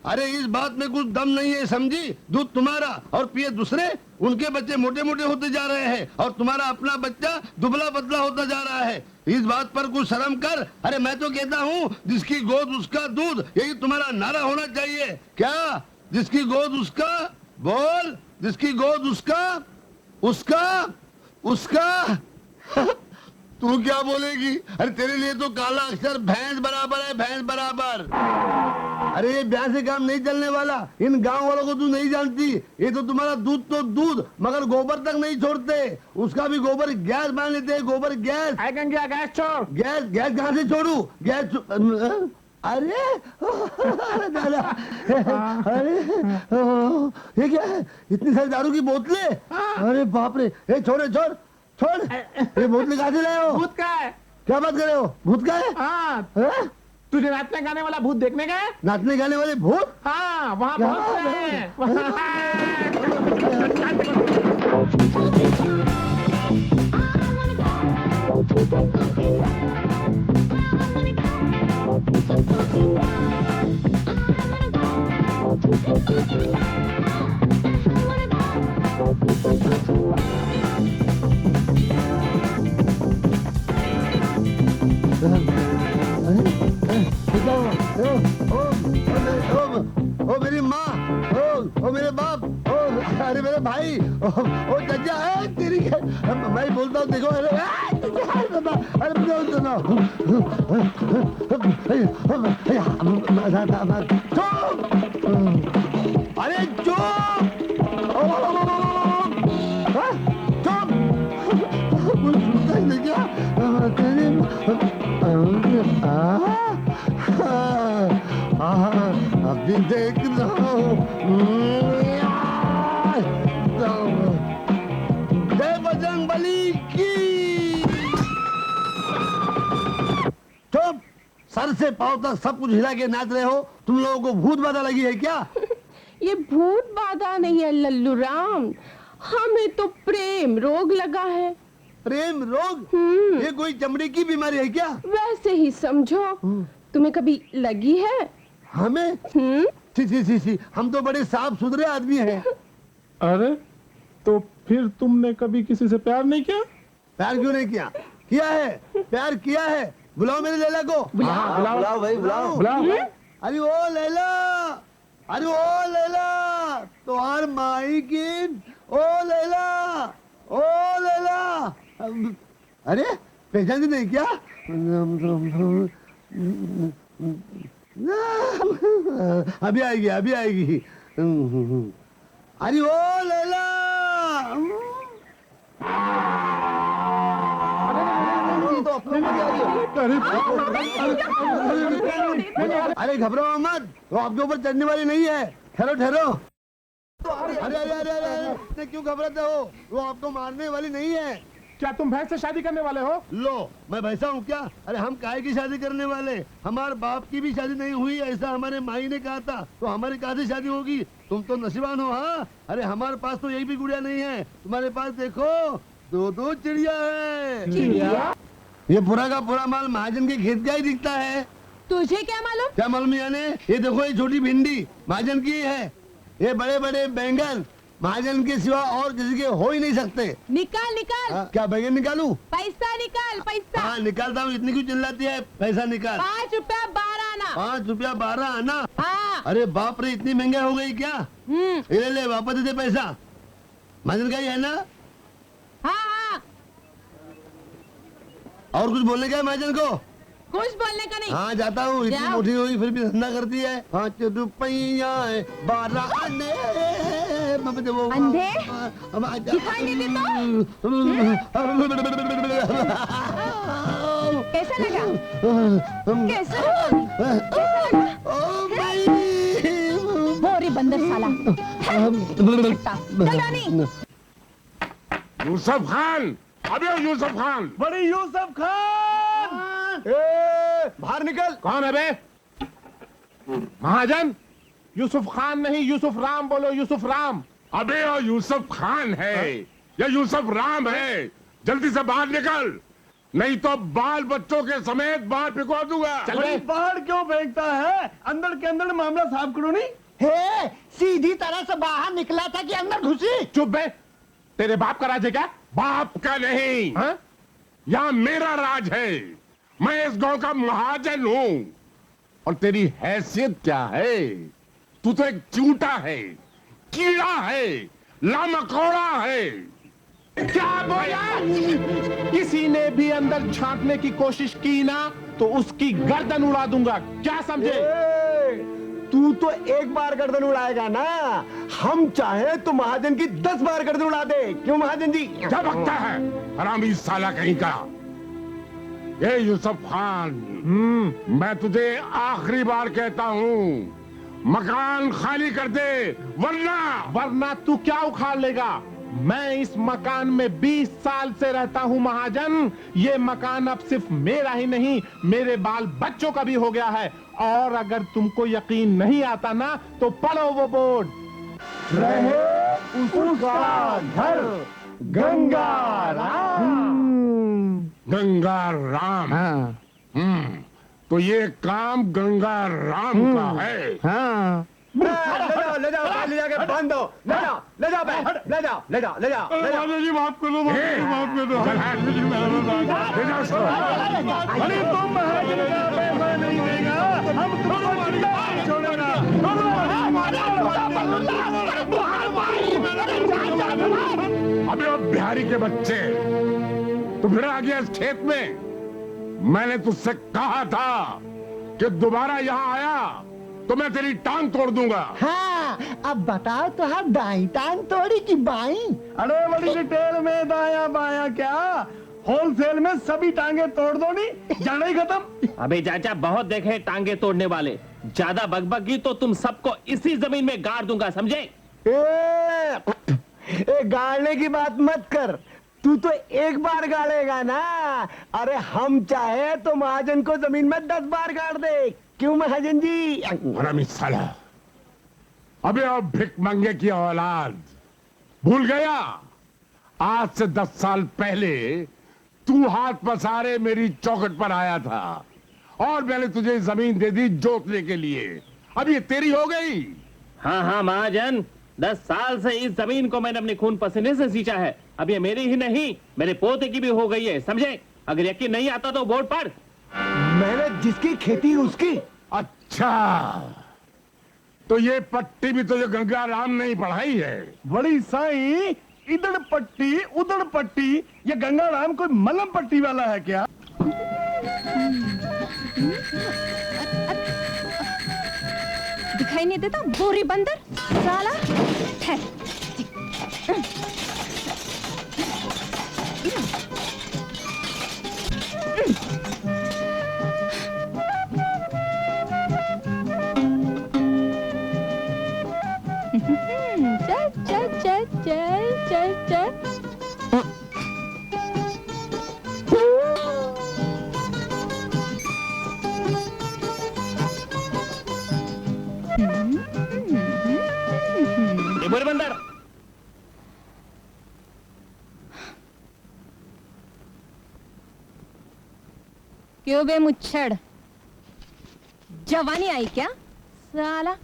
अरे इस बात में कुछ दम नहीं है, समझी? दूध तुम्हारा और पिए दूसरे, उनके बच्चे मोटे मोटे होते जा रहे हैं और तुम्हारा अपना बच्चा दुबला पतला होता जा रहा है। इस बात पर कुछ शर्म कर। अरे मैं तो कहता हूँ जिसकी गोद उसका दूध, यही तुम्हारा नारा होना चाहिए। क्या? जिसकी गोद उसका, बोल, जिसकी गोद उसका उसका उसका तू क्या बोलेगी? अरे तेरे लिए तो काला अक्षर भैंस बराबर है, भैंस बराबर। अरे ये ब्याह से काम नहीं चलने वाला। इन गांव वालों को तू नहीं जानती। ये तो तुम्हारा दूध तो दूध, मगर गोबर तक नहीं छोड़ते। उसका भी गोबर गैस मान लेते हैं, गोबर गैस। गंगा गैस छोड़। गैस गैस कहाँ से छोड़ू? अरे दादा, अरे ये क्या है? इतनी सारी दारू की बोतलें? अरे बाप रे! छोड़ छोड़ छोड़, ये बोतलें कहाँ से लाए हो? भूत का है। क्या बात कर रहे हो? भूत का है? हाँ। तुझे नाचने गाने वाला भूत देखने गए? नाचने गाने वाले भूत? हाँ, वहाँ बहुत हैं। ओ मेरी माँ, ओ मेरे बाप, अरे मेरे भाई, ओ चचा है तेरी। मैं बोलता हूँ देखो, अरे अरे चुप, अभी देख रहा हूँ। जय बजरंगबली की। चुप, सर से पांव तक सब कुछ हिला के नाच रहे हो। तुम लोगों को भूत बाधा लगी है क्या? ये भूत बाधा नहीं है लल्लू राम, हमें तो प्रेम रोग लगा है। प्रेम रोग? ये कोई चमड़ी की बीमारी है क्या? वैसे ही समझो। तुम्हें कभी लगी है? हमें? सी, हम तो बड़े साफ सुथरे आदमी हैं। अरे तो फिर तुमने कभी किसी से प्यार नहीं किया? प्यार क्यों नहीं किया? किया है, प्यार किया है। बुलाओ मेरे लैला को। बुलाओ भाई, बुलाओ। अरे ओ लैला, अरे ओ लैला, तुम्हार माई की, ओ लैला, ओ लैला। अरे पहचान नहीं क्या? अभी आएगी, अभी आएगी। अरे ओ लैला, अरे घबराओ मत, वो आपके ऊपर चढ़ने वाली नहीं है। ठहरो ठहरो। अरे अरे अरे अरे क्यों घबराते हो? वो आपको मारने वाली नहीं है। क्या तुम भैंस से शादी करने वाले हो? लो, मैं भैंसा हूँ क्या? अरे हम काहे की शादी करने वाले? हमारे बाप की भी शादी नहीं हुई, ऐसा हमारे माई ने कहा था। तो हमारी कहाँ से शादी होगी? तुम तो नसीबान हो। हाँ, अरे हमारे पास तो यही भी गुड़िया नहीं है। तुम्हारे पास देखो, दो चिड़िया है। चिड़िया? ये पूरा का पूरा माल महाजन के खेत का ही दिखता है। तुझे क्या मालूम? क्या मालूम यानी? ये देखो, ये छोटी भिंडी महाजन की है। ये बड़े बड़े बैंगन महाजन के सिवा और किसी के हो ही नहीं सकते। निकाल निकाल। क्या बैंगन निकालू? पैसा निकाल, पैसा। हाँ निकालता हूँ। इतनी क्यों चिल्लाती है? पैसा निकाल। 5 रुपया 12 आना। 5 रुपया 12 आना? हाँ। अरे बाप रे, इतनी महंगा हो गई क्या? ले ले, वापस दे दे पैसा। महाजन का ही है ना? हाँ हाँ। और कुछ बोलने का है महाजन को? कुछ बोलने का नहीं। हाँ जाता हूँ। इतनी मोटी हुई फिर भी धंधा करती है। 5 रुपया 12 आने। अंधे? दिखाई नहीं देता? कैसा लगा? कैसा लगा? बोरी बंदर साला। चल रानी। यूसुफ खान, अबे यूसुफ खान। बड़ी यूसुफ खान, बाहर निकल। कौन है बे? महाजन? यूसुफ खान नहीं, यूसुफ राम बोलो, यूसुफ राम। अबे ये यूसुफ खान है या यूसुफ राम है? जल्दी से बाहर निकल। नहीं तो बाल बच्चों के समेत बाहर फिकवा दूंगा। चल बे। बाहर क्यों फेंकता है? अंदर के अंदर मामला साफ करो नहीं। हे, सीधी तरह से बाहर निकला था कि अंदर घुसी? चुप बे, तेरे बाप का राज है क्या? बाप का नहीं, हाँ? यहाँ मेरा राज है। मैं इस गांव का महाजन हूँ। और तेरी हैसियत क्या है? तू तो एक चूंटा है, कीड़ा है, लामकोड़ा है। क्या बोला? किसी ने भी अंदर झांकने की कोशिश की ना तो उसकी गर्दन उड़ा दूंगा, क्या समझे? तू तो एक बार गर्दन उड़ाएगा ना, हम चाहे तो महाजन की 10 बार गर्दन उड़ा दे। क्यों महाजन जी? क्या बकता है हरामी साला कहीं का? ये यूसुफ खान, मैं तुझे आखिरी बार कहता हूँ, मकान खाली कर दे, वरना तू क्या उखाड़ लेगा? मैं इस मकान में 20 साल से रहता हूं महाजन। ये मकान अब सिर्फ मेरा ही नहीं, मेरे बाल बच्चों का भी हो गया है। और अगर तुमको यकीन नहीं आता ना तो पढ़ो वो बोर्ड, रहे उसका घर गंगाराम। गंगा राम। तो ये काम गंगा राम का है। ले जाके बांध दो। ले जाओ ले जाओ ले जाओ ले जाओ ले जाओ। जी माफ कर दो, माफ कर दो। ले जाओ इसको। अरे तुम महाजन का पैसा नहीं देगा, हम तुमको जिंदा नहीं छोड़ेगा। अबे अब बिहारी के बच्चे, तू फिर आ गया इस खेत में। मैंने तुझसे कहा था कि दोबारा यहाँ आया तो मैं तेरी टांग तोड़ दूंगा। हाँ, अब बताओ तो हाँ, दाई टांग तोड़ी की बाई? अरे बड़ी डिटेल में दाया बाया क्या, होलसेल में सभी टांगे तोड़ दो नहीं, जाना ही खत्म। अबे चाचा बहुत देखे टांगे तोड़ने वाले, ज्यादा बकबकी तो तुम सबको इसी जमीन में गाड़ दूंगा, समझे? गाड़ने की बात मत कर, तू तो एक बार गाड़ेगा ना। अरे हम चाहे तो महाजन को जमीन में 10 बार गाड़ दे। क्यों महाजन जी? हरामी साला, अबे अब भिख मंगे की औलाद, भूल गया? आज से 10 साल पहले तू हाथ पसारे मेरी चौखट पर आया था और मैंने तुझे जमीन दे दी जोतने के लिए। अब ये तेरी हो गई। हाँ हाँ महाजन, 10 साल से इस जमीन को मैंने अपने खून पसीने से सींचा है। अब ये मेरी ही नहीं, मेरे पोते की भी हो गई है, समझे? अगर यकीन नहीं आता तो वोट पढ़। मैंने जिसकी खेती उसकी। अच्छा, तो ये पट्टी भी तुझे गंगा राम ने ही पढ़ाई है? बड़ी साई, इधर पट्टी उधर पट्टी, ये गंगा राम कोई मलम पट्टी वाला है क्या? दिखाई नहीं देता बोरी बंदर साला। ठहर। चल चल चल चल चल चल। ये बोरे बंदर, क्यों बे मुच्छड़, जवानी आई क्या साला?